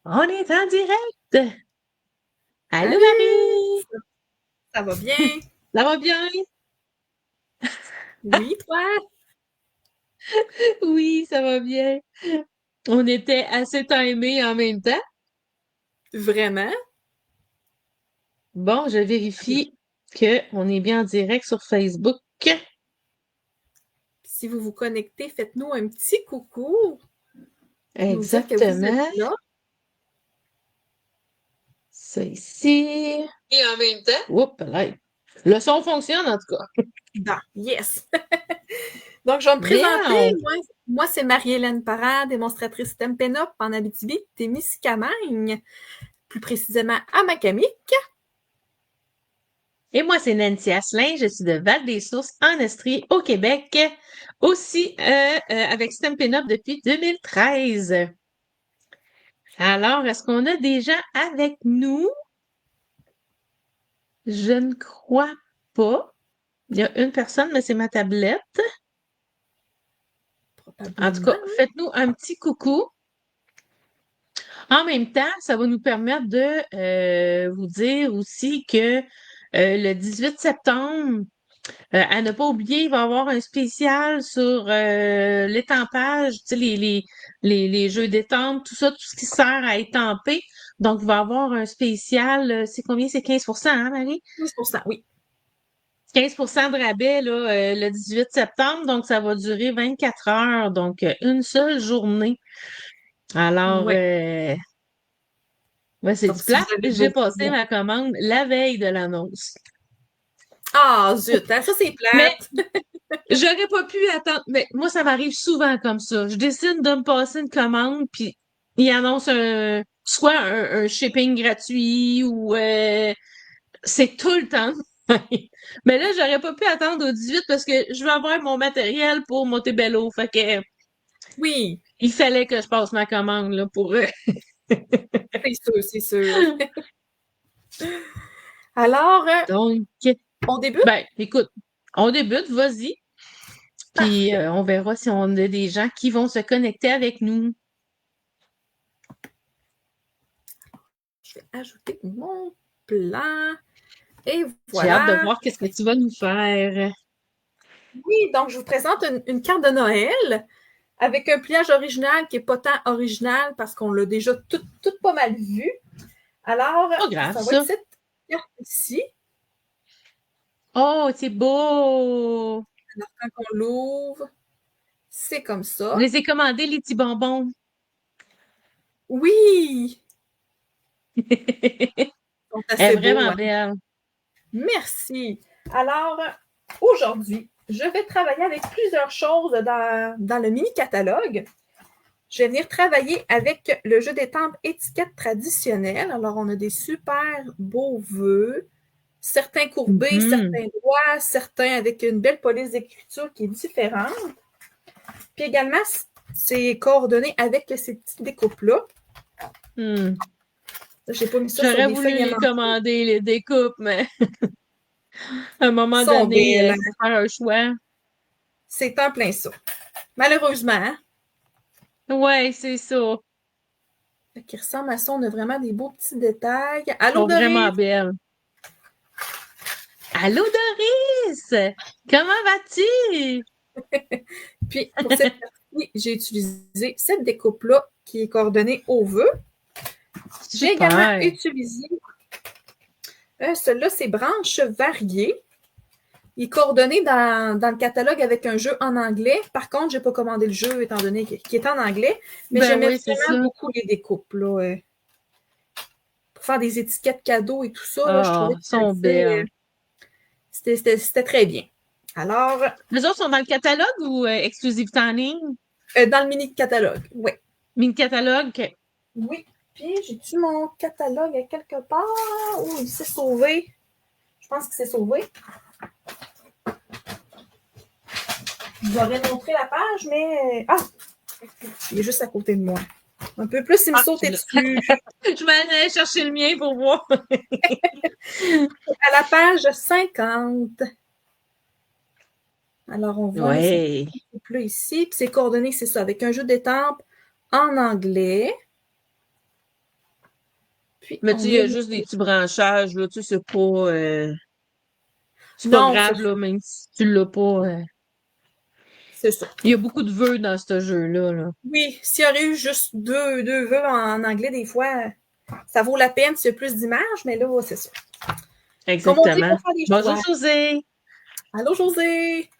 On est en direct! Allô Salut! Marie! Ça va bien? Ça va bien? Oui, toi? Oui, ça va bien. On était assez timés en même temps. Vraiment? Bon, je vérifie qu'on est bien en direct sur Facebook. Si vous vous connectez, faites-nous un petit coucou, nous dire que vous êtes Exactement. là. Ça ici. Et en même temps. Oups, là. Le son fonctionne en tout cas. Bon, yes! Donc, je vais me présenter. Bien! Moi c'est Marie-Hélène Parra, démonstratrice STEM PENOP en Abitibi-Témiscamingue, plus précisément à Macamic. Et moi, c'est Nancy Asselin. Je suis de Val-des-Sources en Estrie, au Québec. Aussi avec Stampin' Up depuis 2013. Alors, est-ce qu'on a des gens avec nous? Je ne crois pas. Il y a une personne, mais c'est ma tablette. En tout cas, Probablement. faites-nous un petit coucou. En même temps, ça va nous permettre de vous dire aussi que le 18 septembre, à ne pas oublier, il va y avoir un spécial sur l'étampage, tu sais, les jeux d'étampe, tout ça, tout ce qui sert à étamper. Donc, il va y avoir un spécial, c'est combien? C'est 15%, hein, Marie? 15%, oui. 15% de rabais là, le 18 septembre, donc ça va durer 24 heures, donc une seule journée. Alors, Ouais. ouais, c'est Donc, du si vous plat. avez J'ai besoin. passé ma commande la veille de l'annonce. Ah, zut, hein, ça c'est Mais plate. j'aurais pas pu attendre. Mais moi, ça m'arrive souvent comme ça. Je décide de me passer une commande, puis il annonce soit un shipping gratuit ou c'est tout le temps. Mais là, j'aurais pas pu attendre au 18 parce que je veux avoir mon matériel pour Montebello. Fait que Oui, il fallait que je passe ma commande là, pour eux. c'est sûr, c'est sûr. Alors, Donc, on débute? ben, écoute, on débute, vas-y. Puis Parfait. on verra si on a des gens qui vont se connecter avec nous. Je vais ajouter mon plan. Et J'ai hâte de voilà. voir qu'est-ce que tu vas nous faire. Oui, donc je vous présente une carte de Noël avec un pliage original qui n'est pas tant original parce qu'on l'a déjà tout pas mal vu. Alors, Pas grave, ça va être ça. cette carte ici. Oh, c'est beau! Alors, quand on l'ouvre, c'est comme Je ça. les ai commandés, les petits bonbons. Oui! Ils sont Elle est assez beaux, vraiment hein? belle. Merci. Alors, aujourd'hui, je vais travailler avec plusieurs choses dans le mini-catalogue. Je vais venir travailler avec le jeu d'étampes étiquette traditionnelle. Alors, on a des super beaux vœux, certains courbés, Mhm. certains droits, certains avec une belle police d'écriture qui est différente. Puis également, c'est coordonné avec ces petites découpes-là. Hmm. Je n'ai pas mis ça sur J'aurais des voulu feuilles les aimantées. commander, les découpes, mais à un Ils moment sont donné, belles. il faut faire un choix. C'est en plein ça. Malheureusement, hein? Ouais, c'est ça. Qui ressemble à ça. On a vraiment des beaux petits détails. Ils Allô, sont vraiment Doris? belles. Allô, Doris! Comment vas-tu? Puis, pour cette partie, j'ai utilisé cette découpe-là qui est coordonnée au vœu. J'ai également Super! utilisé celui-là, c'est branches variées. Il est coordonné dans le catalogue avec un jeu en anglais. Par contre, je n'ai pas commandé le jeu étant donné qu'il est en anglais, mais Ben j'aimais oui, c'est vraiment ça. beaucoup les découpes. Là, pour faire des étiquettes cadeaux et tout ça, là, je trouvais Ah, que ils sont belles. c'était très bien. Alors, Les autres sont dans le catalogue ou exclusivité en ligne? dans le mini catalogue, oui. Mini catalogue? OK. Oui. Puis, j'ai-tu mon catalogue à quelque part? Oh, il s'est sauvé. Je pense qu'il s'est sauvé. Je vous aurais montré la page, mais. Ah! Il est juste à côté de moi. Un peu plus, il me Ah, tu sautait l'as. dessus. Je vais aller chercher le mien pour voir. À la page 50. Alors, on voit là, cette Ouais. coupe-là ici. Puis, c'est coordonné, c'est ça, avec un jeu d'étampes en anglais. Puis, Mais tu on sais, il y a... a juste des petits branchages, là, tu sais, c'est pas Non, c'est grave, là, même si tu l'as pas. c'est ça. Il y a beaucoup de vœux dans ce jeu-là, là. Oui, s'il y aurait eu juste deux vœux en anglais, des fois, ça vaut la peine s'il y a plus d'images, mais là, c'est ça. Comme on dit, il Exactement. faut faire des Bonjour, choix. José! Allô, José!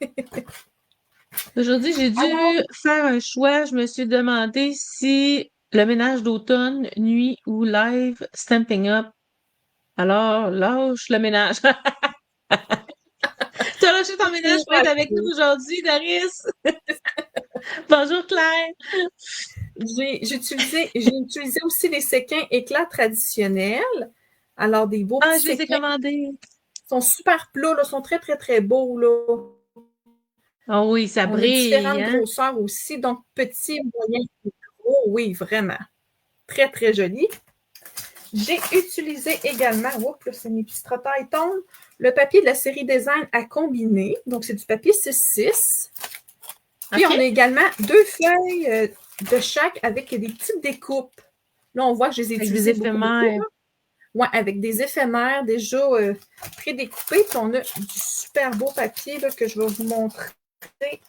Aujourd'hui, j'ai dû Alors, faire un choix. Je me suis demandé si le ménage d'automne, nuit ou live Stamping Up. Alors, lâche le ménage. Tu as lâché ton ménage pour être avec nous aujourd'hui, Doris. Bonjour, Claire. j'ai utilisé aussi les séquins éclats traditionnels. Alors, des beaux Ah, petits je les ai séquins. commandés. Ils sont super plats, là, sont très, très, très beaux. Là. Ah oui, ça On a brille, différentes hein? grosseurs aussi, donc petits, moyens et gros. Oui, vraiment. Très, très joli. J'ai utilisé également, oups, là, c'est mes petits trottailles tombent, le papier de la série Design à combiner. Donc, c'est du papier 6-6. Puis, OK. on a également 2 feuilles de chaque avec des petites découpes. Là, on voit que je les ai Avec des utilisées beaucoup, beaucoup. éphémères. Ouais, avec des éphémères déjà prédécoupés. Puis, on a du super beau papier là, que je vais vous montrer C'est-tu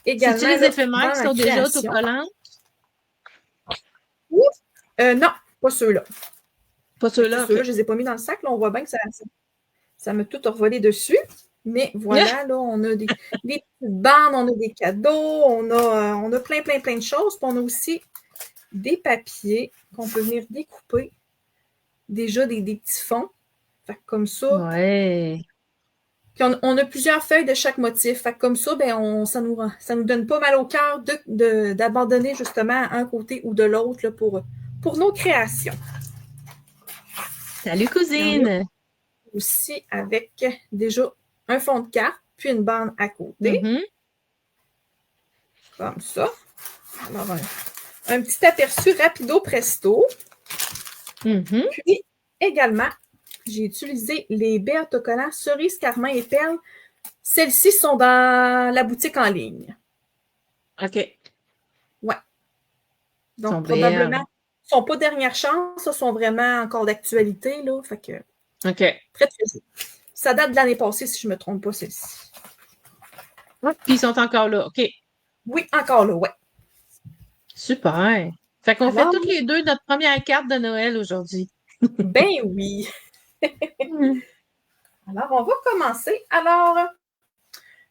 également les là, éphémères dans qui la sont déjà création. autocollants? Non, pas ceux-là. Pas ceux-là, Ceux-là, OK. je ne les ai pas mis dans le sac. Là, on voit bien que ça m'a tout revolé dessus. Mais voilà, là, on a des petites bandes, on a des cadeaux, on a plein, plein, plein de choses. Puis on a aussi des papiers qu'on peut venir découper. Déjà des petits fonds. Fait que comme ça. Ouais. Puis on a plusieurs feuilles de chaque motif. Fait que comme ça, ben ça nous donne pas mal au cœur d'abandonner justement un côté ou de l'autre là, pour nos créations. Salut, Il y en a cousine! aussi avec déjà un fond de carte, puis une bande à côté. Mhm. Comme ça. Alors, un petit aperçu rapido presto. Mhm. Puis, également, j'ai utilisé les baies autocollants cerise, carmin et perles. Celles-ci sont dans la boutique en ligne. OK. Ouais. Donc, Sont probablement, belles. ne sont pas dernière chance, ça sont vraiment encore d'actualité, là. Fait que, OK. très, très joli. Ça date de l'année passée, si je ne me trompe pas, celle-ci. Puis ils sont encore là. OK. Oui, encore là, ouais. Super. Fait qu'on fait Alors, toutes les deux notre première carte de Noël aujourd'hui. ben oui. Mhm. Alors, on va commencer. Alors,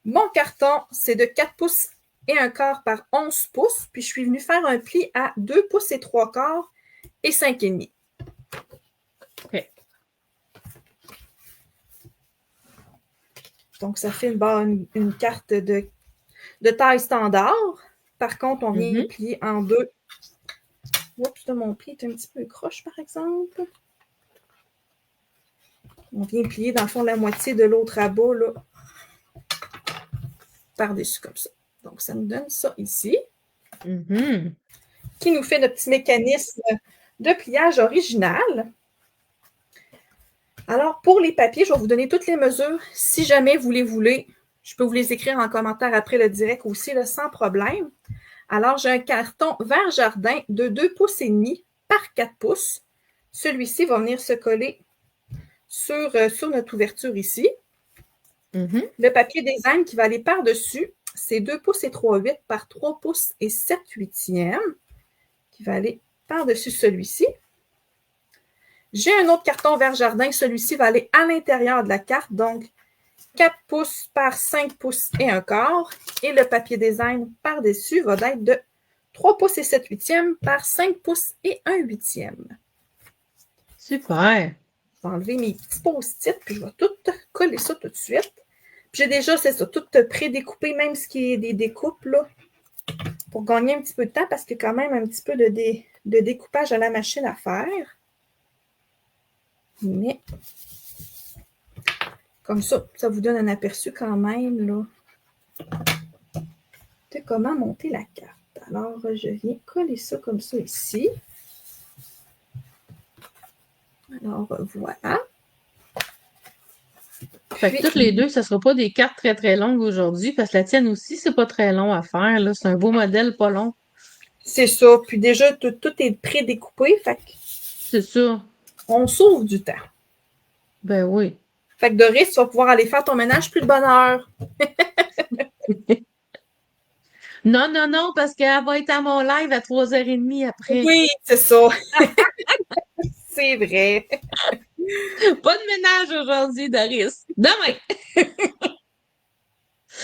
mon carton, c'est de 4 pouces et un quart par 11 pouces. Puis, je suis venue faire un pli à 2 pouces et 3 quarts et 5,5. OK. Donc, ça fait une carte de taille standard. Par contre, on vient plier en deux. Oups, là, mon pli est un petit peu croche, par exemple. On vient plier, dans le fond, la moitié de l'autre rabat, là, par-dessus, comme ça. Donc, ça nous donne ça ici. Mhm. Qui nous fait notre petit mécanisme de pliage original. Alors, pour les papiers, je vais vous donner toutes les mesures. Si jamais vous les voulez, je peux vous les écrire en commentaire après le direct aussi, là, sans problème. Alors, j'ai un carton vert jardin de 2 pouces et demi par 4 pouces. Celui-ci va venir se coller sur notre ouverture ici. Mhm. Le papier design qui va aller par-dessus, c'est 2 pouces et 3/8 par 3 pouces et 7/8 qui va aller par-dessus celui-ci. J'ai un autre carton vert jardin. Celui-ci va aller à l'intérieur de la carte, donc 4 pouces par 5 pouces et un quart. Et le papier design par-dessus va être de 3 pouces et 7/8 par 5 pouces et 1/8. Super. Je vais enlever mes petits post-it, puis je vais tout coller ça tout de suite. Puis j'ai déjà, c'est ça, tout pré-découpé, même ce qui est des découpes, là, pour gagner un petit peu de temps, parce qu'il y a quand même un petit peu de découpage à la machine à faire. Mais comme ça vous donne un aperçu quand même là, de comment monter la carte. Alors, je viens coller ça comme ça ici. Alors, voilà. Fait que toutes les deux, ça sera pas des cartes très très longues aujourd'hui, parce que la tienne aussi, c'est pas très long à faire, là. C'est un beau modèle, pas long. C'est ça. Puis déjà, tout est pré-découpé. Fait que C'est ça. On sauve du temps. Ben oui. Fait que Doris, tu vas pouvoir aller faire ton ménage plus de bonne heure. Non, non, non, parce qu'elle va être à mon live à 3h30 après. Oui, c'est ça. C'est vrai. Pas de ménage aujourd'hui, Doris. Demain!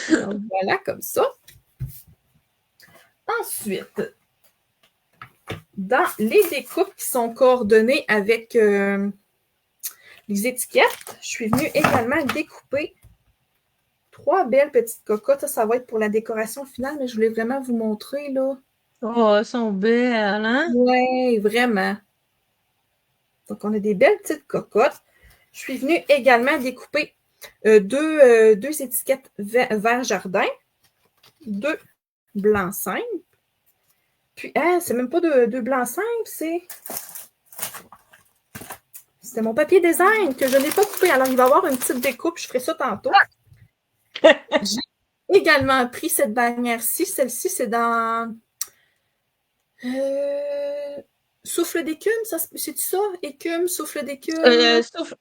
Donc, voilà, comme ça. Ensuite, dans les découpes qui sont coordonnées avec les étiquettes, je suis venue également découper 3 belles petites cocottes. Ça va être pour la décoration finale, mais je voulais vraiment vous montrer, là. Oh, elles sont belles, hein? Oui, vraiment. Donc, on a des belles petites cocottes. Je suis venue également découper deux étiquettes vert jardin, 2 blancs simples. Puis, c'est même pas deux blancs simples, c'était mon papier design que je n'ai pas coupé. Alors, il va y avoir une petite découpe. Je ferai ça tantôt. J'ai également pris cette bannière-ci. Celle-ci, c'est dans souffle d'écume. C'est ça? Écume, souffle d'écume.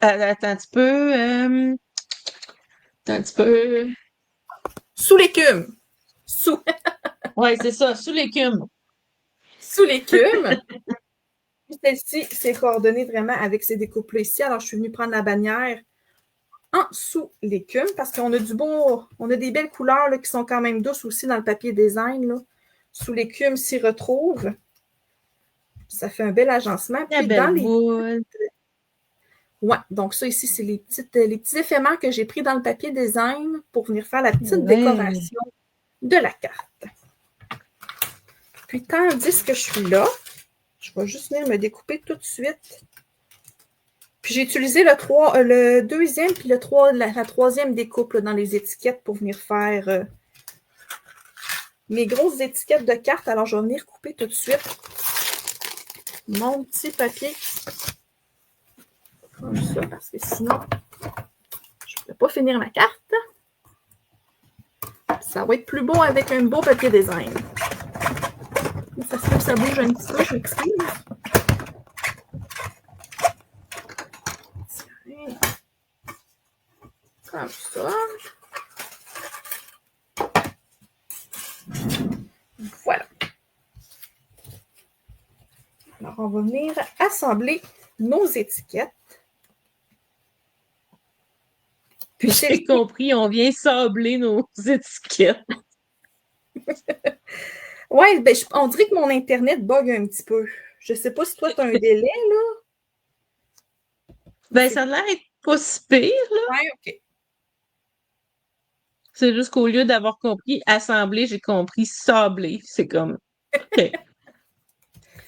Attends un petit peu. Attends un petit peu. Sous l'écume. Sous, Ouais, c'est ça, sous l'écume. sous l'écume. Celle-ci, c'est coordonné vraiment avec ces découpes-là ici. Alors, je suis venue prendre la bannière en sous l'écume parce qu'on a on a des belles couleurs là, qui sont quand même douces aussi dans le papier design. Là. Sous l'écume s'y retrouve. Ça fait un bel agencement. La Puis belle dans les. boule. Ouais, donc ça ici, c'est les petits éphémères que j'ai pris dans le papier design pour venir faire la petite Ouais. décoration de la carte. Puis tandis que je suis là, je vais juste venir me découper tout de suite. Puis j'ai utilisé le deuxième puis la troisième découpe là, dans les étiquettes pour venir faire mes grosses étiquettes de cartes. Alors, je vais venir couper tout de suite mon petit papier. Comme ça, parce que sinon, je ne peux pas finir ma carte. Ça va être plus beau avec un beau papier design. Ça se peut que ça bouge un petit peu, je m'excuse. Comme ça. Voilà. Alors, on va venir assembler nos étiquettes. Puis j'ai compris, on vient sabler nos étiquettes. Ouais, ben, on dirait que mon Internet bug un petit peu. Je ne sais pas si toi, tu as un délai, là. Ben, ça a l'air d'être pas si pire, là. Ouais, OK. C'est juste qu'au lieu d'avoir compris assembler, j'ai compris sabler. C'est comme, OK.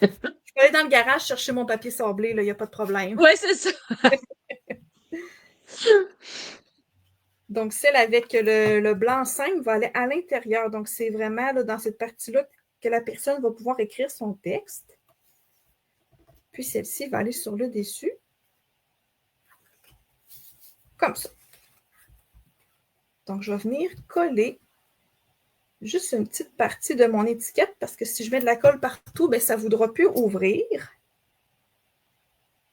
Je peux aller dans le garage chercher mon papier sablé, là, il n'y a pas de problème. Ouais, c'est ça. Donc, celle avec le blanc 5 va aller à l'intérieur. Donc, c'est vraiment là, dans cette partie-là que la personne va pouvoir écrire son texte. Puis, celle-ci va aller sur le dessus. Comme ça. Donc, je vais venir coller juste une petite partie de mon étiquette parce que si je mets de la colle partout, ben, ça ne voudra plus ouvrir.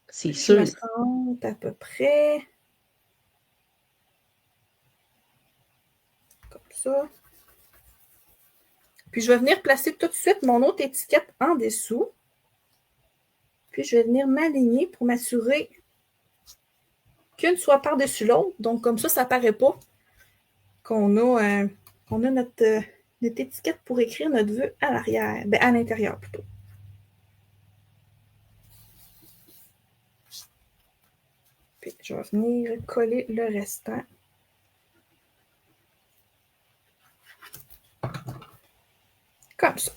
C'est Je sûr. me sente à peu près comme ça. Puis, je vais venir placer tout de suite mon autre étiquette en dessous. Puis, je vais venir m'aligner pour m'assurer qu'une soit par-dessus l'autre. Donc, comme ça ne paraît pas qu'on a notre étiquette pour écrire notre vœu à l'arrière. Ben, à l'intérieur plutôt. Puis, je vais venir coller le restant. Comme ça.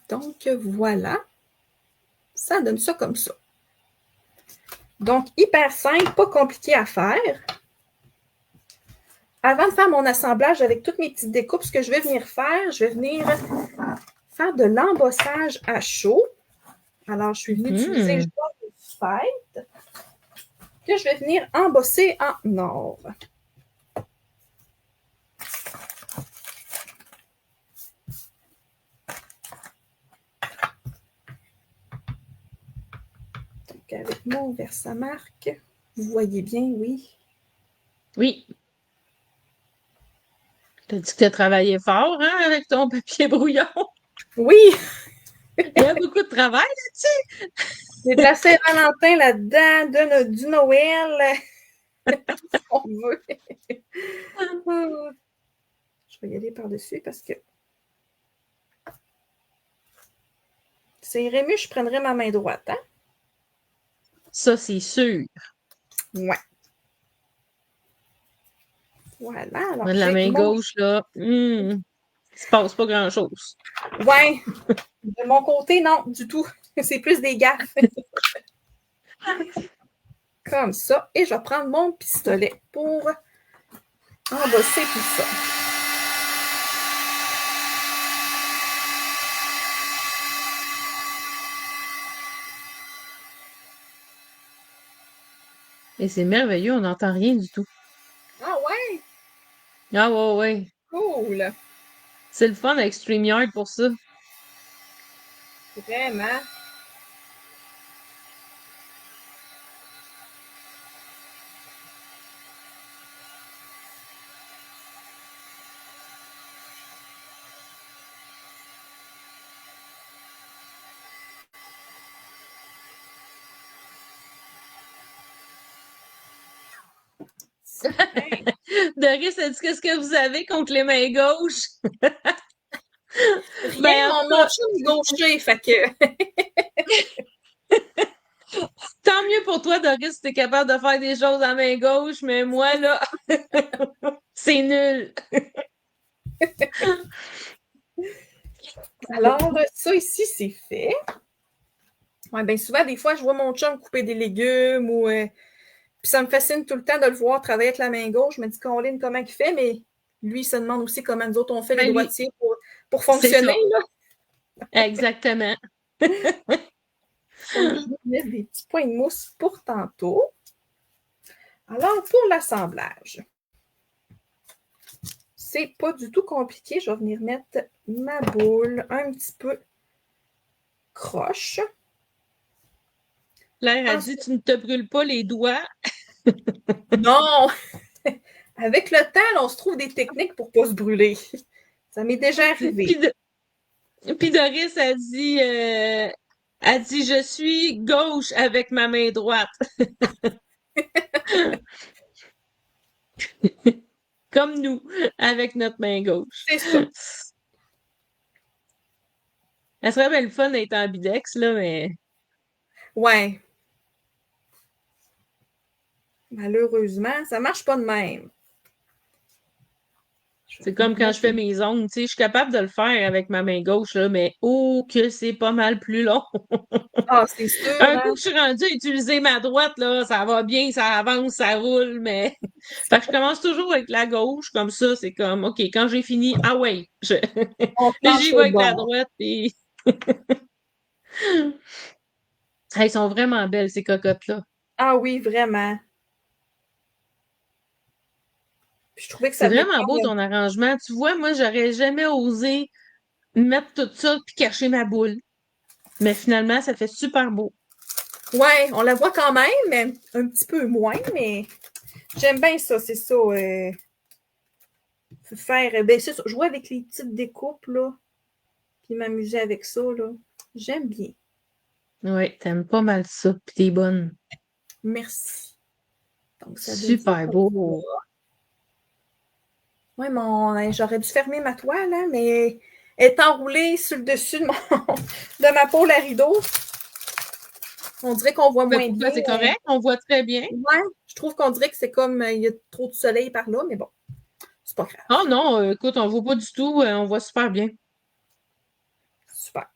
Donc, voilà. Ça donne ça comme ça. Donc, hyper simple, pas compliqué à faire. Avant de faire mon assemblage avec toutes mes petites découpes, ce que je vais venir faire, je vais venir faire de l'embossage à chaud. Alors, je suis venue utiliser le joie de fête que je vais venir embosser en or. Donc, avec mon Versamark, vous voyez bien, oui. Oui. T'as dit que tu as travaillé fort, hein, avec ton papier brouillon. Oui, Il y a beaucoup de travail là-dessus. il y a de la Saint-Valentin là-dedans, du Noël, si on veut. Je vais y aller par-dessus parce que ça irait mieux, je prendrais ma main droite, hein? Ça, c'est sûr. Ouais. Voilà. Alors, La main gauche, là, il se passe pas grand-chose. Ouais. De mon côté, non, du tout. C'est plus des gaffes. Comme ça. Et je vais prendre mon pistolet pour embosser tout ça. Et c'est merveilleux, on n'entend rien du tout. Ah ouais? Ah ouais. Cool. C'est le fun avec StreamYard pour ça. Vraiment. Doris a dit qu'est-ce que vous avez contre les mains gauches? Rien, mon chum est gaucher, fait que... Tant mieux pour toi, Doris, si t'es capable de faire des choses à main gauche, mais moi, là, c'est nul. Alors, ça ici, c'est fait. Ouais, bien souvent, des fois, je vois mon chum couper des légumes ou... Puis ça me fascine tout le temps de le voir travailler avec la main gauche. Je me dis, Colin, comment il fait? Mais lui, il se demande aussi comment nous autres, on fait les droitiers pour fonctionner. Là. Exactement. Je vais mettre des petits points de mousse pour tantôt. Alors, pour l'assemblage, c'est pas du tout compliqué. Je vais venir mettre ma boule un petit peu croche. Claire a dit, tu ne te brûles pas les doigts. Non! Avec le temps, là, on se trouve des techniques pour ne pas se brûler. Ça m'est déjà arrivé. Puis Doris a dit, je suis gauche avec ma main droite. Comme nous, avec notre main gauche. C'est ça. Elle serait bien le fun d'être ambidex, là, mais... Ouais. Malheureusement, ça marche pas de même. C'est comme quand je fais mes ongles, tu sais, je suis capable de le faire avec ma main gauche, là, mais oh, que c'est pas mal plus long. Ah, c'est sûr. Un coup que je suis rendue à utiliser ma droite, là, ça va bien, ça avance, ça roule, mais... Fait que je commence toujours avec la gauche, comme ça, c'est comme, OK, quand j'ai fini, ah ouais, j'y vais avec la droite, et... Elles sont vraiment belles, ces cocottes-là. Ah oui, vraiment. Je trouvais que ça C'est vraiment beau ton arrangement. Tu vois, moi, j'aurais jamais osé mettre tout ça puis cacher ma boule. Mais finalement, ça fait super beau. Ouais, on la voit quand même, mais un petit peu moins, mais j'aime bien ça, c'est ça. Faire, ben c'est ça, jouer avec les petites découpes, là, puis m'amuser avec ça, là. J'aime bien. Oui, t'aimes pas mal ça, puis t'es bonne. Merci. Donc, ça super beau. Oui, j'aurais dû fermer ma toile, hein, mais elle est enroulée sur le dessus de ma pôle à rideau. On dirait qu'on voit moins bien. C'est correct, on voit très bien. Ouais, je trouve qu'on dirait que c'est comme il y a trop de soleil par là, mais bon, c'est pas grave. Oh non, écoute, on voit pas du tout, on voit super bien. Super.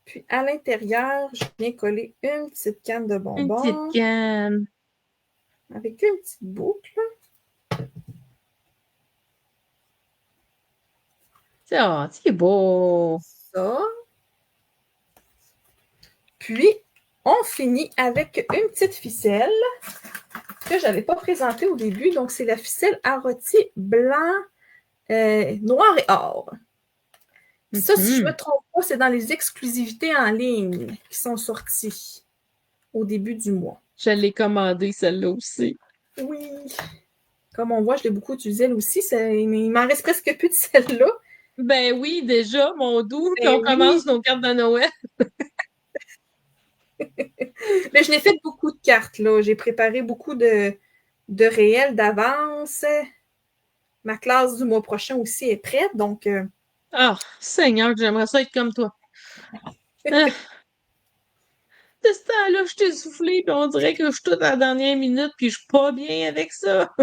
Puis à l'intérieur, je viens coller une petite canne de bonbons. Une petite canne. Avec une petite boucle. C'est beau. Ça. Puis, on finit avec une petite ficelle que je n'avais pas présentée au début. Donc, c'est la ficelle à rôti blanc, noir et or. Ça, si je ne me trompe pas, c'est dans les exclusivités en ligne qui sont sorties. au début du mois. Je l'ai commandé, celle-là aussi. Oui. Comme on voit, je l'ai beaucoup utilisée elle aussi. Il m'en reste presque plus de celle-là. Ben oui, déjà, mon doux, puis Ben on oui. commence nos cartes de Noël. Mais je l'ai fait beaucoup de cartes, là. J'ai préparé beaucoup de réels d'avance. Ma classe du mois prochain aussi est prête, donc Ah, Seigneur, j'aimerais ça être comme toi. Ah, de ce temps-là, je t'ai soufflé, puis on dirait que je suis toute à la dernière minute, puis je suis pas bien avec ça.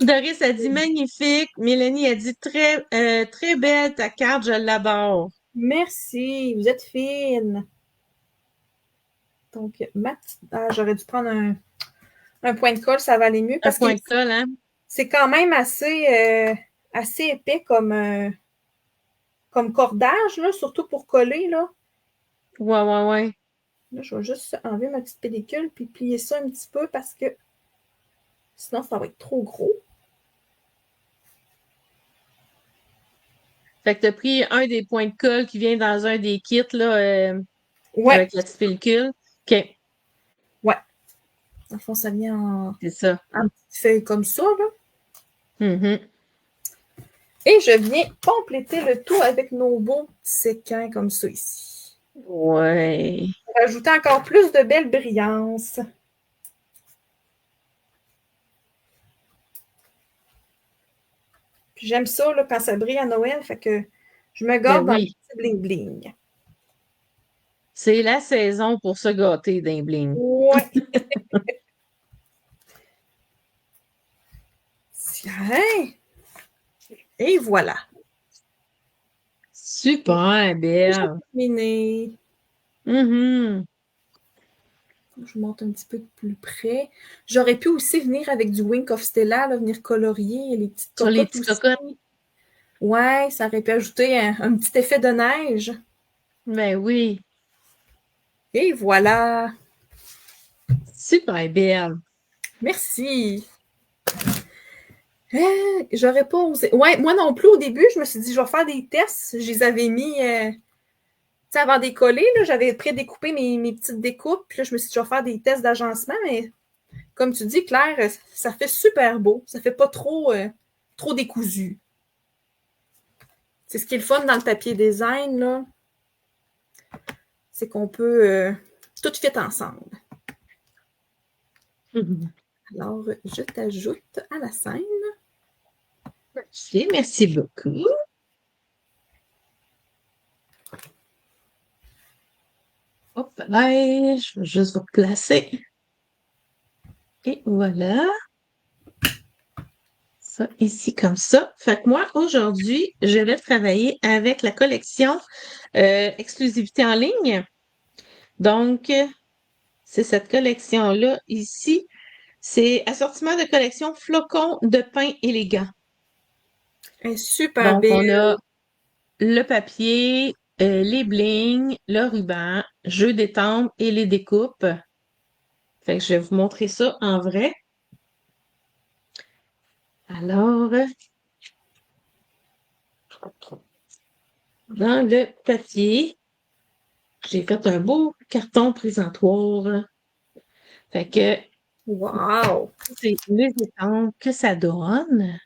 Doris a dit magnifique. Mélanie a dit très belle ta carte, je l'adore. merci, vous êtes fine. Donc, j'aurais dû prendre un point de colle, ça va aller mieux Un parce que point de colle, hein? c'est quand même assez épais comme cordage, là, surtout pour coller. Là. Ouais, ouais, ouais. Là, je vais juste enlever ma petite pellicule puis plier ça un petit peu parce que sinon, ça va être trop gros. Fait que t'as pris un des points de colle qui vient dans un des kits, là, Ouais, avec la petite pellicule. OK, ouais. Dans le fond, ça vient c'est ça. en petites feuilles comme ça. Là. Mhm. Et je viens compléter le tout avec nos beaux séquins comme ça ici. Ouais. Pour ajouter encore plus de belle brillance. Puis j'aime ça là, quand ça brille à Noël, fait que je me Ben garde dans le oui. petit bling-bling. C'est la saison pour se gâter d'un bling. Ouais. Tiens. Et voilà. Super Déjà belle. terminé. Mhm. Je monte un petit peu plus près. J'aurais pu aussi venir avec du Wink of Stella, là, venir colorier les petites Sur les cocottes petits aussi. cocottes. Ouais, ça aurait pu ajouter un petit effet de neige. Ben oui. Et voilà. Super belle. Merci. J'aurais pas osé. Ouais, moi non plus, au début, je me suis dit, je vais faire des tests. Je les avais mis, tu sais, avant de coller, là, j'avais prédécoupé mes petites découpes. Puis là, je me suis dit, je vais faire des tests d'agencement. Mais comme tu dis, Claire, ça fait super beau. Ça fait pas trop décousu. C'est ce qui est le fun dans le papier design, là. C'est qu'on peut tout fit ensemble. Mhm. Alors, je t'ajoute à la scène. Merci beaucoup. Hop là, je vais juste vous placer. Et voilà. Ça ici comme ça. Fait que moi, aujourd'hui, je vais travailler avec la collection Exclusivité en ligne. Donc, c'est cette collection-là ici. C'est assortiment de collection flocons de pain élégant. Elle est super Donc, on belle. a le papier, les blings, le ruban, jeu d'étampe et les découpes. Fait que je vais vous montrer ça en vrai. Alors, dans le papier, j'ai fait un beau carton présentoir. Fait que Wow! c'est les étampes que ça donne.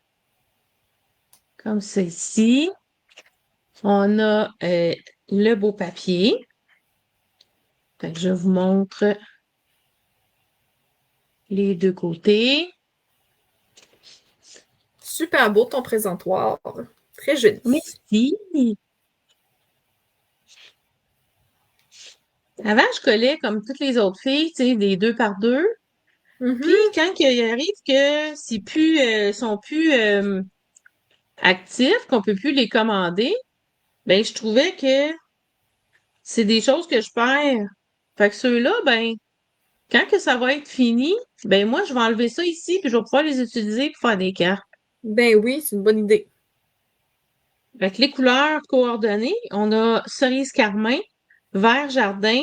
Comme ceci. On a le beau papier. Fait que je vous montre les deux côtés. Super beau ton présentoir. Très joli. Merci. Avant, je collais comme toutes les autres filles, tu sais, des deux par deux. Puis Mhm. quand il arrive que c'est plus, sont plus actifs, qu'on peut plus les commander, ben je trouvais que c'est des choses que je perds. Fait que ceux-là, ben, quand que ça va être fini, ben moi, je vais enlever ça ici, puis je vais pouvoir les utiliser pour faire des cartes. Ben oui, c'est une bonne idée. Fait que les couleurs coordonnées, on a cerise carmin, vert jardin,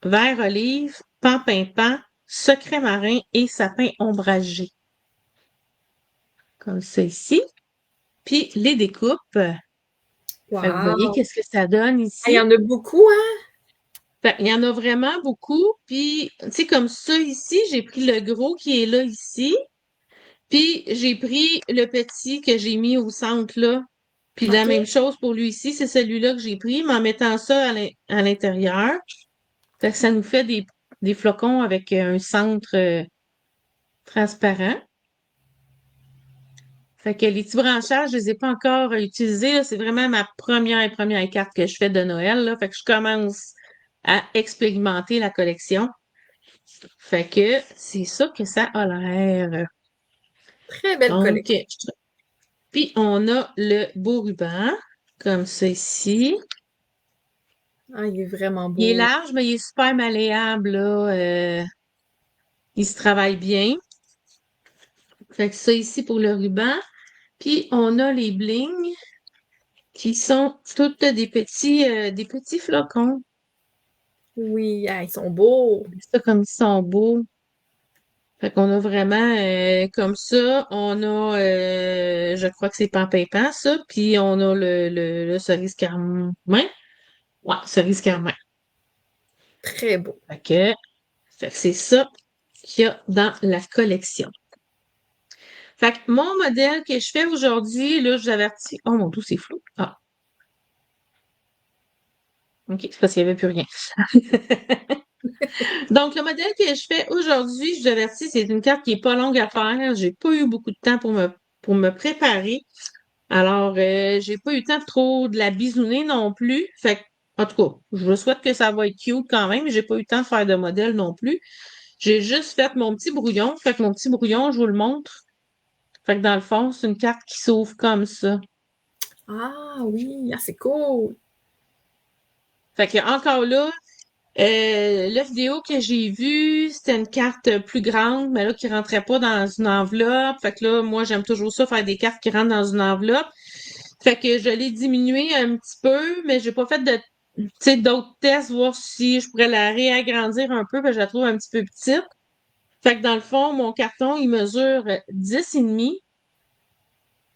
vert olive, pan pimpant, secret marin et sapin ombragé. Comme ça ici. Puis les découpes. Fait que vous voyez Wow! qu'est-ce que ça donne Il y ici? en a beaucoup, hein? Fait, il y en a vraiment beaucoup. Puis, tu sais, comme ça ici, j'ai pris le gros qui est là ici. Puis, j'ai pris le petit que j'ai mis au centre là. Puis, la OK. même chose pour lui ici, c'est celui-là que j'ai pris, mais en mettant ça à l'intérieur. Fait que ça nous fait des flocons avec un centre transparent. Fait que les petits branchages, je les ai pas encore utilisés, là. C'est vraiment ma première carte que je fais de Noël, là. Fait que je commence à expérimenter la collection. Fait que c'est ça que ça a l'air. Très belle Donc, collection. puis on a le beau ruban, comme ça ici. Ah, il est vraiment Il est beau. large, mais il est super malléable, là. Il se travaille bien. Fait que ça ici pour le ruban. Puis on a les blings qui sont toutes des petits flocons. Oui, ah, ils sont beaux. Ça, comme ils sont beaux. Fait qu'on a vraiment comme ça, on a je crois que c'est Pampépan, ça, puis on a le cerise carmin. Ouais, cerise carmin. Très beau. Fait que, fait que c'est ça qu'il y a dans la collection. Fait que mon modèle que je fais aujourd'hui, là, je vous avertis. Oh mon Dieu, c'est flou. Ah, OK, c'est parce qu'il n'y avait plus rien. Donc, le modèle que je fais aujourd'hui, je vous avertis, c'est une carte qui est pas longue à faire. J'ai pas eu beaucoup de temps pour me préparer. Alors, j'ai pas eu le temps de trop de la bisouner non plus. Fait que, en tout cas, je vous souhaite que ça va être cute quand même, mais j'ai pas eu le temps de faire de modèle non plus. J'ai juste fait mon petit brouillon. Fait que mon petit brouillon, je vous le montre. Fait que dans le fond, c'est une carte qui s'ouvre comme ça. Ah oui, ah, c'est cool. Fait que encore là, la vidéo que j'ai vue, c'était une carte plus grande, mais là, qui rentrait pas dans une enveloppe. Fait que là, moi, j'aime toujours ça, faire des cartes qui rentrent dans une enveloppe. Fait que je l'ai diminué un petit peu, mais j'ai pas fait de, tu sais, d'autres tests, voir si je pourrais la réagrandir un peu, parce que je la trouve un petit peu petite. Fait que dans le fond, mon carton, il mesure 10,5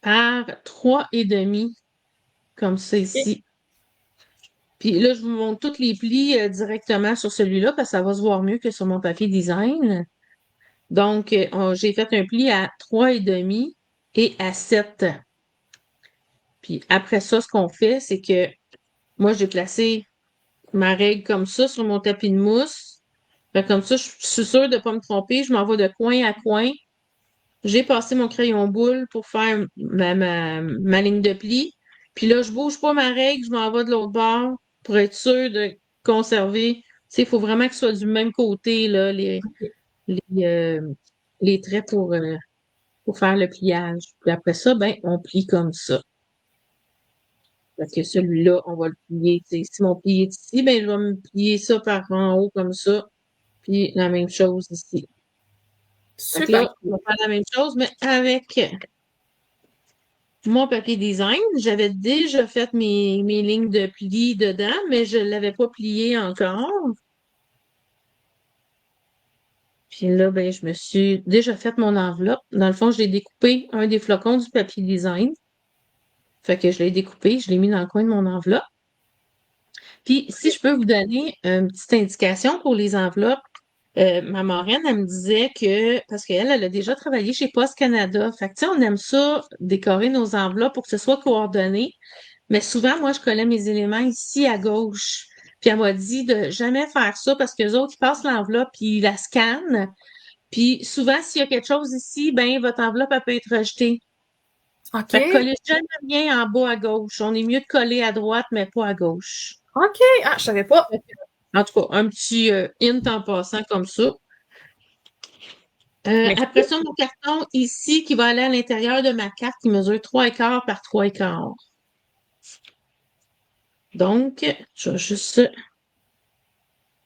par 3,5, comme ça OK. ici. Puis là, je vous montre tous les plis directement sur celui-là, parce que ça va se voir mieux que sur mon papier design. Donc, j'ai fait un pli à 3,5 et à 7. Puis après ça, ce qu'on fait, c'est que moi, j'ai placé ma règle comme ça sur mon tapis de mousse. Fait comme ça, je suis sûre de ne pas me tromper. Je m'en vais de coin à coin. J'ai passé mon crayon boule pour faire ma ligne de pli. Puis là, je bouge pas ma règle, je m'en vais de l'autre bord pour être sûre de conserver. Tu sais, il faut vraiment que ce soit du même côté, là, les, euh, les traits pour faire le pliage. Puis après ça, ben, on plie comme ça. Parce que celui-là, on va le plier. Tu sais, si mon pli est ici, ben, je vais me plier ça par en haut comme ça. Puis la même chose ici. Fait que Super là, on cool. va faire la même chose, mais avec mon papier design. J'avais déjà fait mes lignes de pli dedans, mais je ne l'avais pas plié encore. Puis là, ben, je me suis déjà fait mon enveloppe. Dans le fond, j'ai découpé un des flocons du papier design. Fait que je l'ai découpé, je l'ai mis dans le coin de mon enveloppe. Puis, si je peux vous donner une petite indication pour les enveloppes, ma marraine, elle me disait que, parce qu'elle, elle a déjà travaillé chez Post Canada, fait que, tu sais, on aime ça, décorer nos enveloppes pour que ce soit coordonné, mais souvent, moi, je collais mes éléments ici à gauche. Puis elle m'a dit de jamais faire ça parce que les autres, ils passent l'enveloppe puis ils la scannent. Puis souvent, s'il y a quelque chose ici, ben, votre enveloppe, elle peut être rejetée. Fait que OK. collez jamais rien en bas à gauche. On est mieux de coller à droite, mais pas à gauche. OK. Ah, je savais pas. En tout cas, un petit hint en passant comme ça. Après Merci. ça, mon carton ici qui va aller à l'intérieur de ma carte qui mesure 3,15 par 3,15. Donc, je vais juste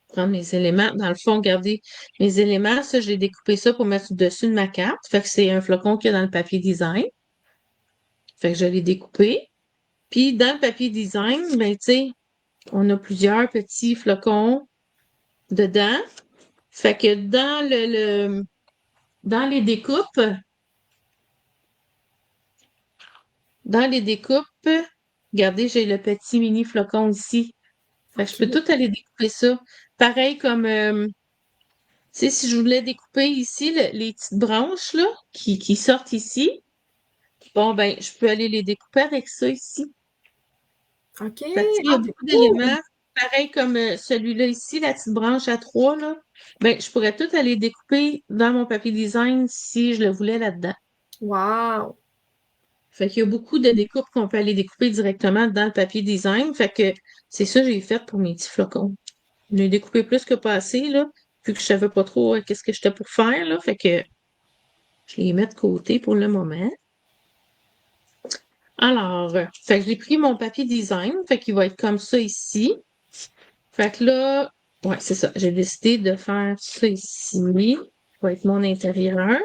prendre mes éléments. Dans le fond, regardez, mes éléments, ça, j'ai découpé ça pour mettre dessus de ma carte. Fait que c'est un flocon qu'il y a dans le papier design. Fait que je l'ai découpé. Puis, dans le papier design, ben, tu sais, on a plusieurs petits flocons dedans. Fait que dans les découpes, Dans les découpes, regardez, j'ai le petit mini flocon ici. Fait que je peux OK. tout aller découper ça. Pareil comme, tu sais, si je voulais découper ici les petites branches là, qui sortent ici, bon ben, je peux aller les découper avec ça ici. OK. Fait que, tu sais, il y a Ah, c'est beaucoup cool! d'éléments. Pareil comme celui-là ici, la petite branche à trois, là. Ben, je pourrais tout aller découper dans mon papier design si je le voulais là-dedans. Wow! Fait qu'il y a beaucoup de découpes qu'on peut aller découper directement dans le papier design. Fait que c'est ça que j'ai fait pour mes petits flocons. J'ai découpé plus que pas assez, là, vu que je savais pas trop qu'est-ce que j'étais pour faire, là. Fait que je les mets de côté pour le moment. Alors, fait que j'ai pris mon papier design, fait qu'il va être comme ça ici. Fait que là, ouais, c'est ça. J'ai décidé de faire ça ici. Ça va être mon intérieur.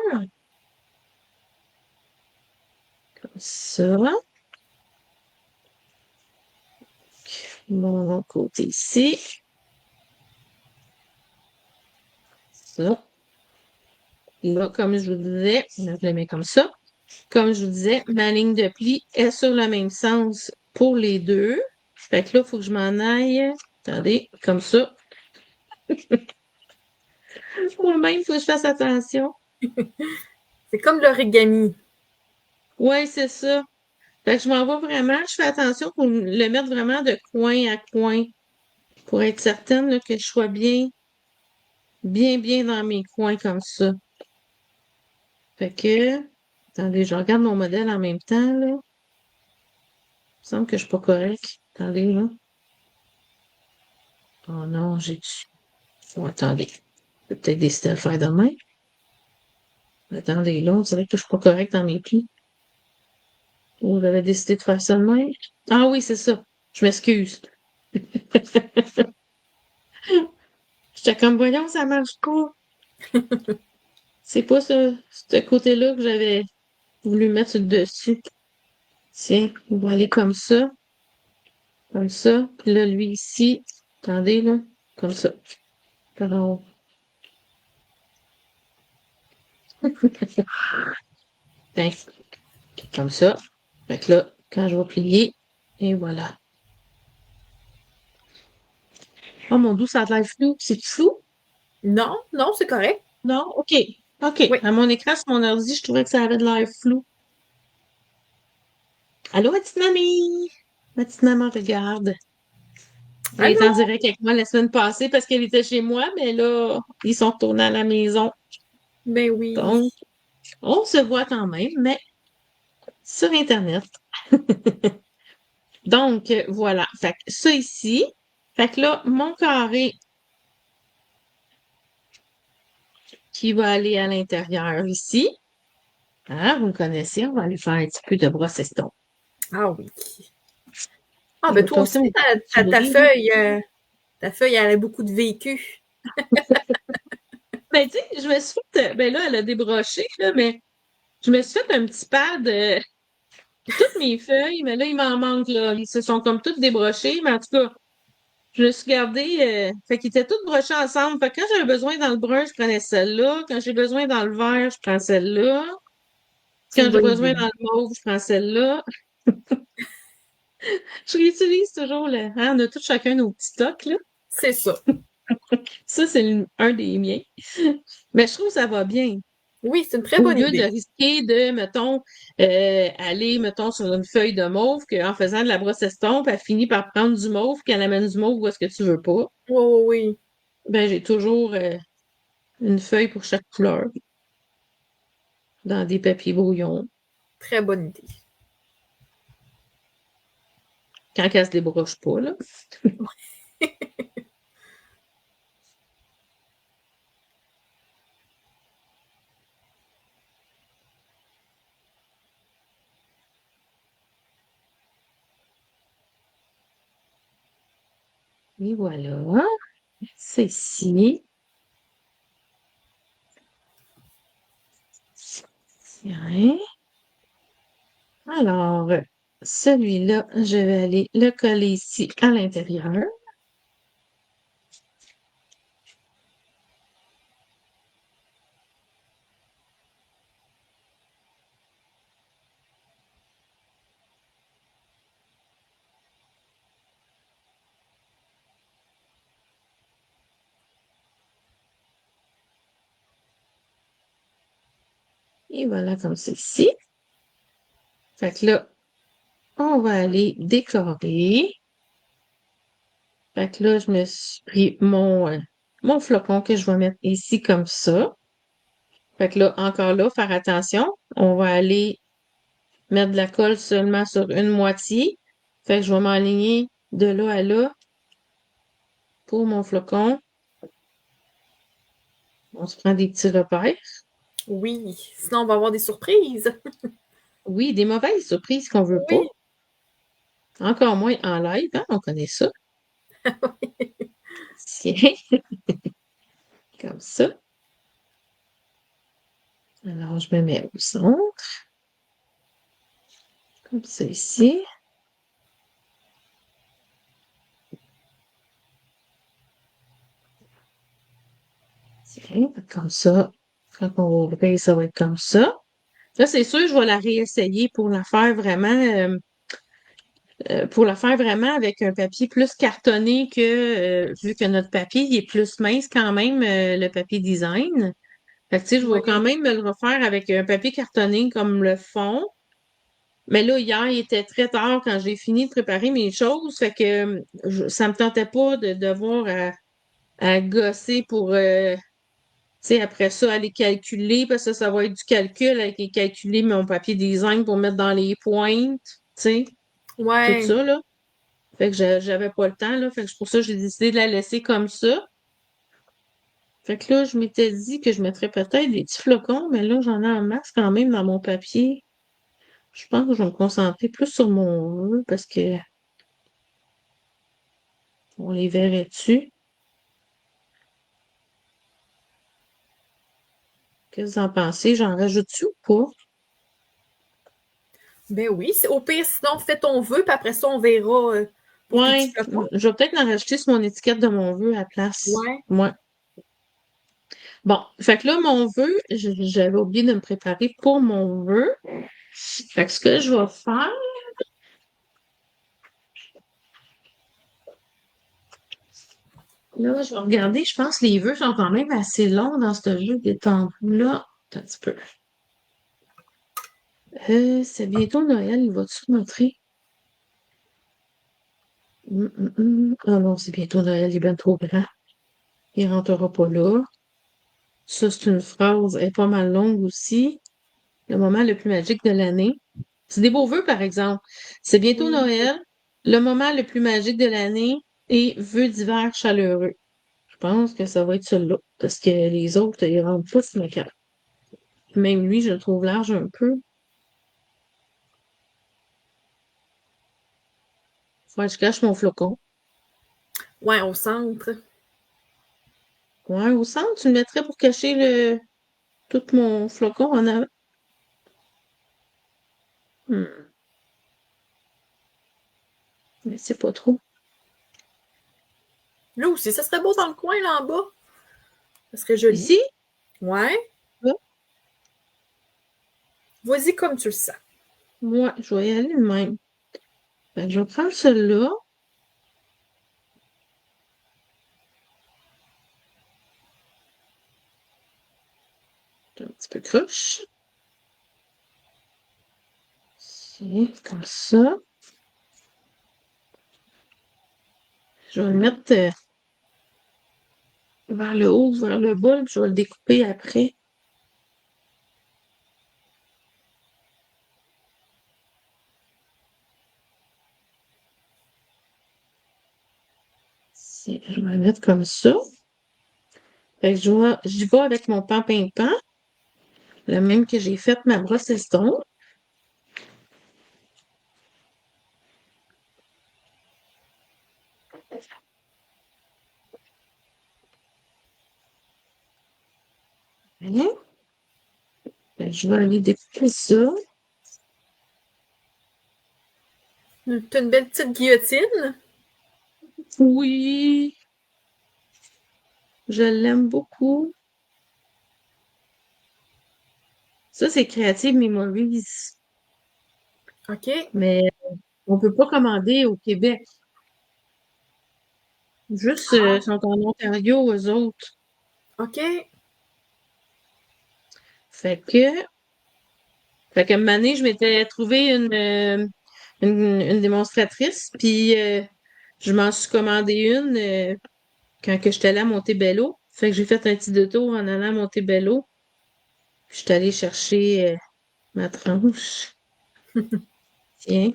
Comme ça. Mon côté ici. Ça. Là, comme je vous disais, là, je le mets comme ça. Comme je vous disais, ma ligne de pli est sur le même sens pour les deux. Fait que là, il faut que je m'en aille. Attendez, comme ça. Moi-même, il faut que je fasse attention. C'est comme l'origami. Ouais, c'est ça. Fait que je m'en vais vraiment, je fais attention pour le mettre vraiment de coin à coin pour être certaine là, que je sois bien dans mes coins comme ça. Fait que, attendez, je regarde mon modèle en même temps, là. Il me semble que je suis pas correct. Attendez, là. Oh non, j'ai dû. Oh, attendez. Je vais peut-être décider de le faire demain. Attendez, là, on dirait que je suis pas correct dans mes plis. Ou j'avais décidé de faire ça demain. Ah oui, c'est ça. Je m'excuse. J'étais comme, voyons, ça marche pas. C'est pas ce côté-là que j'avais voulu mettre sur le dessus. Tiens, on va aller comme ça. Comme ça. Puis là, lui ici. Attendez, là. Comme ça. Par en haut. Tiens, comme ça. Fait que là, quand je vais plier, et voilà. Oh mon Dieu, ça a l'air flou. C'est flou? Non, non, c'est correct. Non? OK. OK. Oui. À mon écran, sur mon ordi, je trouvais que ça avait de l'air flou. Allô, ma petite mamie? Ma petite maman regarde. Elle est en Allô? direct avec moi la semaine passée parce qu'elle était chez moi, mais là, ils sont retournés à la maison. Ben oui. Donc, on se voit quand même, mais sur Internet. Donc, voilà. Fait que ça ici. Fait que là, mon carré qui va aller à l'intérieur ici. Ah, vous me connaissez, on va aller faire un petit peu de brosse estompe. Ah oui. Ah Je ben vais toi tasser aussi, mon ta souris, là. feuille, elle a beaucoup de vécu. Ben, tu sais, je me suis fait, ben là, elle a débroché, là, mais je me suis fait un petit pad, toutes mes feuilles, mais là, il m'en manque, là. Ils se sont comme toutes débrochées, mais en tout cas, je me suis gardé, fait qu'ils étaient tous brochés ensemble. Fait que quand j'avais besoin dans le brun, je prenais celle-là. Quand j'ai besoin dans le vert, je prends celle-là. C'est une Quand j'ai bonne besoin idée. dans le mauve, je prends celle-là. Je réutilise toujours hein, on a tous chacun nos petits stocks, là. C'est ça. Ça, c'est un des miens. Mais je trouve que ça va bien. Oui, c'est une très Au bonne lieu de idée. risquer de, mettons, aller, mettons, sur une feuille de mauve, qu'en faisant de la brosse estompe, elle finit par prendre du mauve, puis elle amène du mauve où est-ce que tu veux pas. Oui, oui, oui. Ben, j'ai toujours une feuille pour chaque couleur dans des papiers brouillons. Très bonne idée. Quand elle se débroche pas, là. Et voilà. C'est ici. Tiens. Alors, celui-là, je vais aller le coller ici à l'intérieur. Et voilà, comme ceci. Fait que là, on va aller décorer. Fait que là, je me suis pris mon flocon que je vais mettre ici comme ça. Fait que là, encore là, faire attention. On va aller mettre de la colle seulement sur une moitié. Fait que je vais m'aligner de là à là pour mon flocon. On se prend des petits repères. Oui, sinon on va avoir des surprises. Oui, des mauvaises surprises qu'on veut pas. Oui. Encore moins en live, hein? On connaît ça. Tiens, comme ça. Alors, je me mets au centre, comme ça ici. Tiens, comme ça. Quand on va ouvrir, ça va être comme ça. Là, c'est sûr, je vais la réessayer pour la faire vraiment avec un papier plus cartonné vu que notre papier il est plus mince quand même, le papier design. Fait que, tu sais, je vais quand Oui. même me le refaire avec un papier cartonné comme le fond. Mais là, hier, il était très tard quand j'ai fini de préparer mes choses. Fait que ça me tentait pas de devoir à gosser pour, tu sais, après ça, aller calculer, parce que ça va être du calcul avec calculer mon papier design pour mettre dans les pointes, tu sais, tout Ouais. ça, là. Fait que j'avais pas le temps, là. Fait que c'est pour ça que j'ai décidé de la laisser comme ça. Fait que là, je m'étais dit que je mettrais peut-être des petits flocons, mais là, j'en ai en masse quand même dans mon papier. Je pense que je vais me concentrer plus sur mon vœu parce que on les verrait dessus. Qu'est-ce que vous en pensez? J'en rajoute-tu ou pas? Ben oui, au pire, sinon, fais ton vœu, puis après ça, on verra pour tes petits Ouais, flocons. je vais peut-être en rajouter sur mon étiquette de mon vœu à la place. Ouais. Ouais. Bon, fait que là, mon vœu, j'avais oublié de me préparer pour mon vœu. Fait que ce que je vais faire, là, je vais regarder, je pense que les vœux sont quand même assez longs dans ce jeu des temps-là. Attends un petit peu. C'est bientôt Noël, il va-tu montrer? Ah non, c'est bientôt Noël, il est bien trop grand. Il rentrera pas là. Ça, c'est une phrase, elle est pas mal longue aussi. Le moment le plus magique de l'année. C'est des beaux vœux, par exemple. C'est bientôt Oui. Noël, le moment le plus magique de l'année et vœux d'hiver chaleureux. Je pense que ça va être celui-là, parce que les autres, ils rentrent pas sur ma carte. Même lui, je le trouve large un peu. Faut que je cache mon flocon. Ouais, au centre. Ouais, au centre, tu le mettrais pour cacher tout mon flocon en avant. Hmm, mais c'est pas trop. Là aussi, ça serait beau dans le coin, là en bas. Ça serait joli. Ici, Ouais. là, Vas-y comme tu le sens. moi, je vais y aller de même. Fait que je vais prendre celui-là. Un petit peu croche. Ici, comme ça. Je vais le mettre vers le haut, vers le bas, puis je vais le découper après. Je vais le mettre comme ça. Fait que j'y vais avec mon pan-pimpant, le même que j'ai fait ma brosse estompe. Hein? Fait que je vais aller découper ça. T'as une belle petite guillotine. Oui, je l'aime beaucoup. Ça, c'est Creative Memories, OK. mais on peut pas commander au Québec. Juste, ils sont en Ontario, eux autres. OK. Fait que Fait qu'à un moment donné, je m'étais trouvé une démonstratrice, puis je m'en suis commandé une quand que j'étais allée à Montebello. Fait que j'ai fait un petit détour en allant à Montebello. Puis je suis allée chercher ma tranche. Tiens,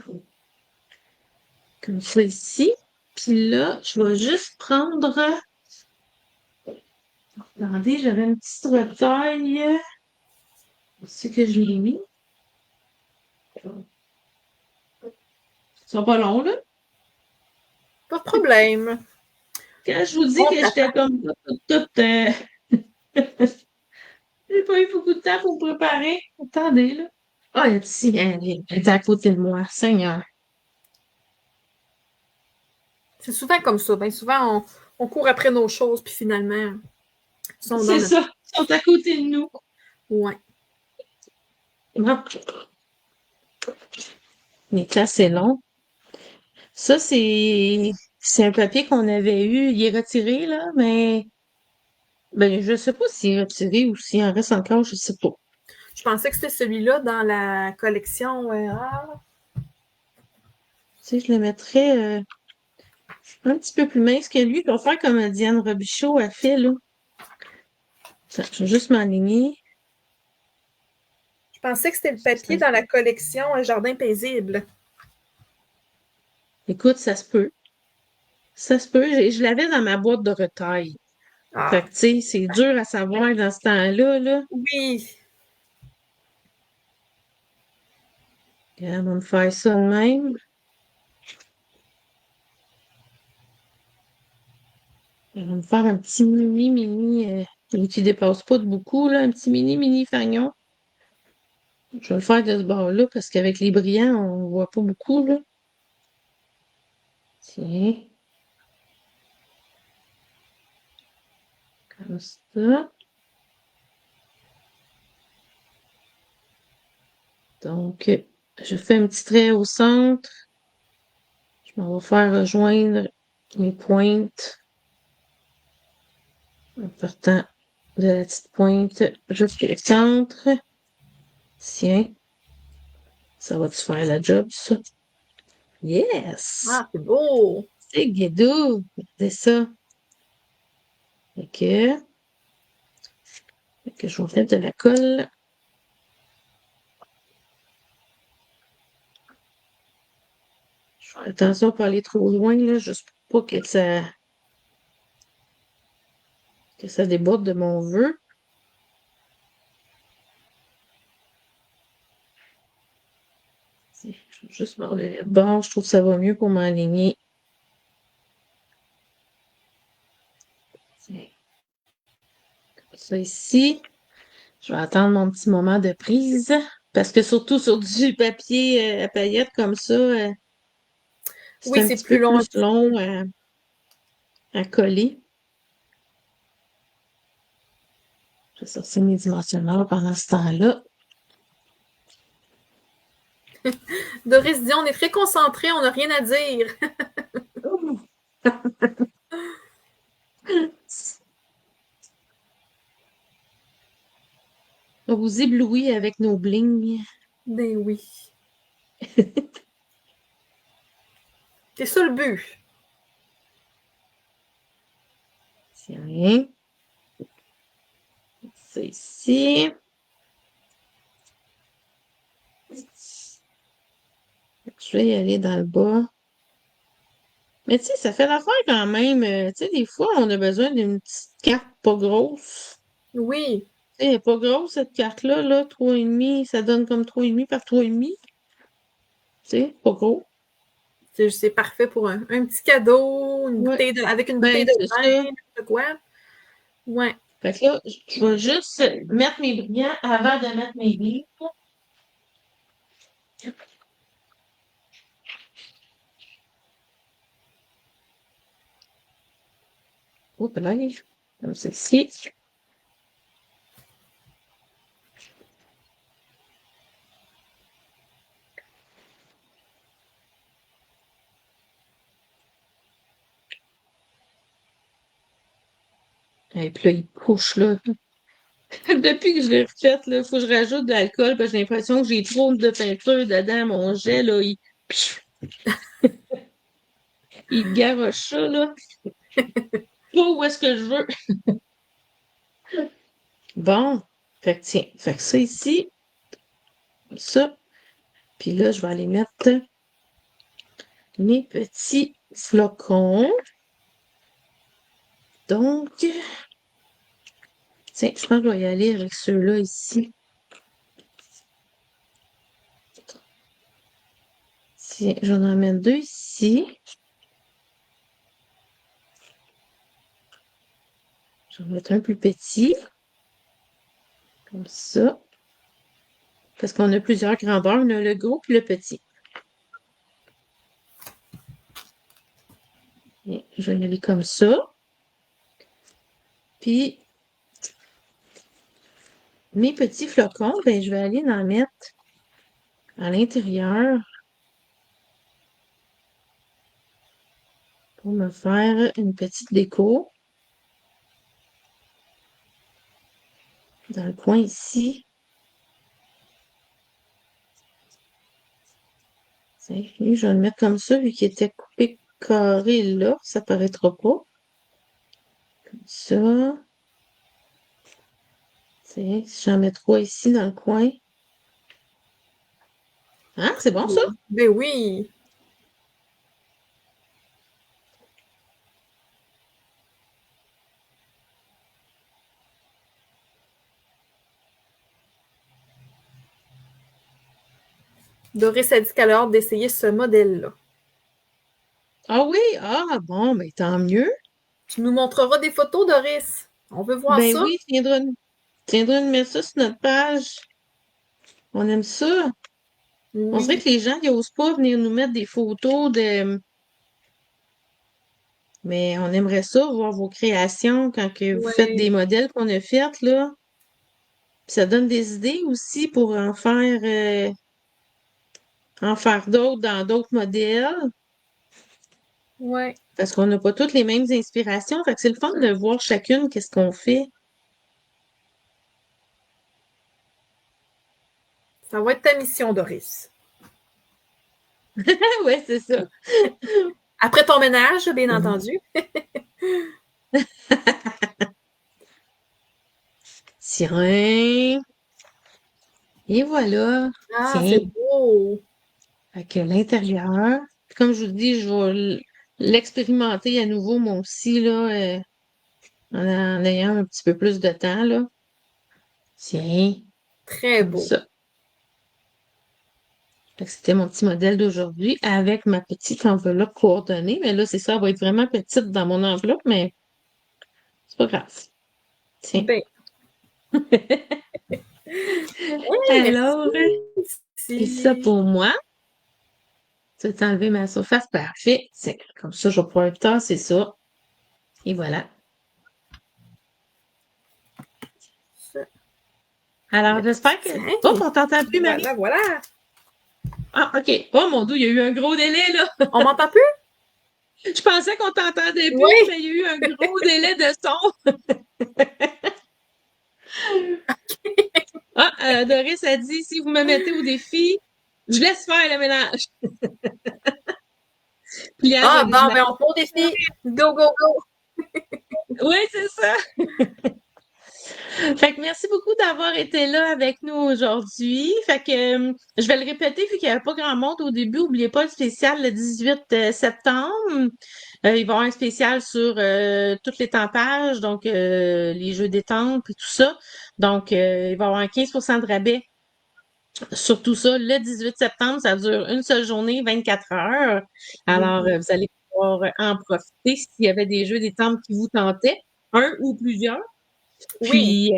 comme ça ici. Puis là, je vais juste prendre. Attendez, j'avais une petite retaille. C'est que je l'ai mis. Ça sera pas long, là. Pas de problème. Quand je vous dis On que t'attend. j'étais comme toute, j'ai pas eu beaucoup de temps pour me préparer. Attendez, là. Ah, elle est ici, elle est à côté de moi. Seigneur. C'est souvent comme ça. Bien souvent, on court après nos choses, puis finalement, ils sont dans C'est notre. ça. Ils sont à côté de nous. Ouais. Non. Mais là, c'est long. Ça, c'est un papier qu'on avait eu. Il est retiré, là, mais ben, je sais pas s'il est retiré ou s'il en reste encore, je sais pas. Je pensais que c'était celui-là dans la collection. Tu sais, je le mettrais un petit peu plus mince que lui. Je vais faire comme Diane Robichaud a fait, là. Ça, je vais juste m'aligner. Je pensais que c'était le papier dans la collection Jardin paisible. Écoute, ça se peut. Ça se peut. Je l'avais dans ma boîte de retail. Fait Ah, que, tu sais, c'est dur à savoir dans ce temps-là, là. oui. Regarde, on va me faire ça de même. On va me faire un petit mini, qui dépasse pas de beaucoup, là. Un petit mini fagnon. Je vais le faire de ce bord-là parce qu'avec les brillants, on voit pas beaucoup, là. Tiens, comme ça. Donc, je fais un petit trait au centre. Je m'en vais faire rejoindre mes pointes en partant de la petite pointe jusqu'au centre. Tiens, ça va-tu faire la job, ça? Yes! Ah, c'est beau. C'est guédou! C'est ça. Ok. Fait que je vais mettre de la colle. Je fais attention à pas aller trop loin, là, juste pour pas que ça déborde de mon vœu. Je vais juste m'enlever le bord, je trouve que ça va mieux pour m'aligner. Tiens, comme ça ici. Je vais attendre mon petit moment de prise. Parce que surtout sur du papier à paillettes comme ça, c'est Oui, un c'est petit plus peu long un plus petit peu. long à coller. Je vais sortir mes dimensionneurs pendant ce temps-là. Doris dit on est très concentrés, on n'a rien à dire. On vous éblouit avec nos blings. Ben oui. C'est ça le but. Tiens. C'est ici. Je vais y aller dans le bas. Mais tu sais, ça fait l'affaire quand même. Tu sais, des fois, on a besoin d'une petite carte pas grosse. Oui. Tu sais, elle est pas grosse, cette carte-là, là, 3,5, ça donne comme 3,5 par 3,5. Tu sais, pas gros. C'est parfait pour un petit cadeau, Ouais. avec une bouteille Ben, de c'est vin, ça. n'importe quoi. Ouais. Fait que là, je vais juste mettre mes brillants avant de mettre mes billes. Oups là, comme ceci. Et puis là, il couche là. Depuis que je l'ai refait, il faut que je rajoute de l'alcool parce que j'ai l'impression que j'ai trop de peinture dedans. Mon jet, là, il garoche ça, là. Pas où est-ce que je veux. Bon. Fait que tiens. Fait que ça ici, ça. Puis là, je vais aller mettre mes petits flocons. Donc, tiens, je pense que je vais y aller avec ceux-là ici. Tiens, j'en emmène 2 ici. Je vais en mettre un plus petit. Comme ça. Parce qu'on a plusieurs grandeurs. On a le gros et le petit. Et je vais y aller comme ça. Puis, mes petits flocons, ben, je vais aller en mettre à l'intérieur pour me faire une petite déco. Dans le coin ici. Tiens, lui, je vais le mettre comme ça, vu qu'il était coupé carré là, ça paraîtra pas. Comme ça. Tiens, si j'en mets 3 ici dans le coin. Hein, c'est bon ça? Ben oui. Doris a dit qu'elle a hâte d'essayer ce modèle-là. Ah oui? Ah bon, ben tant mieux. Tu nous montreras des photos, Doris. On veut voir Ben ça. oui, tu viendras de mettre ça sur notre page. On aime ça. On dirait Oui, que les gens ils osent pas venir nous mettre des photos de. Mais on aimerait ça, voir vos créations quand que vous faites des ouais, modèles qu'on a faites, là. Puis ça donne des idées aussi pour en faire d'autres dans d'autres modèles. ouais. Parce qu'on n'a pas toutes les mêmes inspirations. Fait que c'est le fun de voir chacune qu'est-ce qu'on fait. Ça va être ta mission, Doris. Ouais, c'est ça. Après ton ménage, bien Mhm. entendu. Tiens. Et voilà. Ah, Tiens. c'est beau. Fait que l'intérieur. Comme je vous dis, je vais l'expérimenter à nouveau, moi aussi, là, en ayant un petit peu plus de temps, là. Tiens. Très Comme beau. ça. Fait que c'était mon petit modèle d'aujourd'hui avec ma petite enveloppe coordonnée. Mais là, c'est ça, elle va être vraiment petite dans mon enveloppe, mais c'est pas grave. Tiens. Ben, hey, Alors, c'est ça merci. pour moi. Tu vas t'enlever ma surface. Parfait. C'est comme ça, je vais pouvoir tasser ça. Et voilà. Alors, j'espère que. Tiens. Oh, on t'entend plus, Marie? Voilà, voilà. Ah, OK. Oh mon Dieu, il y a eu un gros délai, là. On m'entend plus? Je pensais qu'on t'entendait plus, Oui. mais il y a eu un gros délai de son. Ah, Doris a dit, si vous me mettez au défi, je laisse faire le ménage. Pliage Ah, bon, original. ben, on fait au défi. Go, go, go. Oui, c'est ça. Fait que merci beaucoup d'avoir été là avec nous aujourd'hui. Fait que je vais le répéter vu qu'il n'y avait pas grand monde au début. N'oubliez pas le spécial le 18 septembre. Il va y avoir un spécial sur toutes les tempages, donc les jeux d'étampes et tout ça. Donc, il va y avoir un 15% de rabais sur tout ça le 18 septembre. Ça dure une seule journée, 24 heures. Alors, Oui. vous allez pouvoir en profiter s'il y avait des jeux d'étampes qui vous tentaient, un ou plusieurs. Oui. Puis,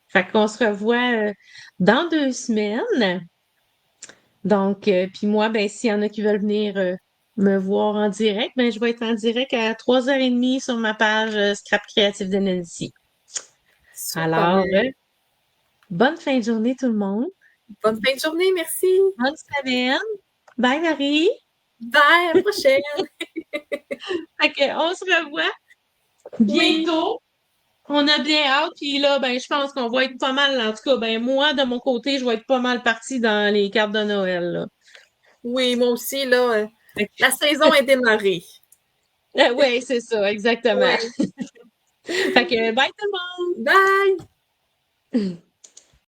fait qu'on se revoit dans 2 semaines. Donc, puis moi, ben, s'il y en a qui veulent venir me voir en direct, ben, je vais être en direct à 3h30 sur ma page Scrap Créative de Nancy. Alors, Super. bonne fin de journée tout le monde. Bonne fin de journée. Merci. Bonne semaine. Bye Marie. Bye. À la prochaine. Fait que, on se revoit Oui. bientôt. On a bien hâte, puis là, ben, je pense qu'on va être pas mal, en tout cas, ben, moi, de mon côté, je vais être pas mal partie dans les cartes de Noël, là. Oui, moi aussi, là, la saison est démarrée. Oui, c'est ça, exactement. Oui. Fait que, bye tout le Bye! monde!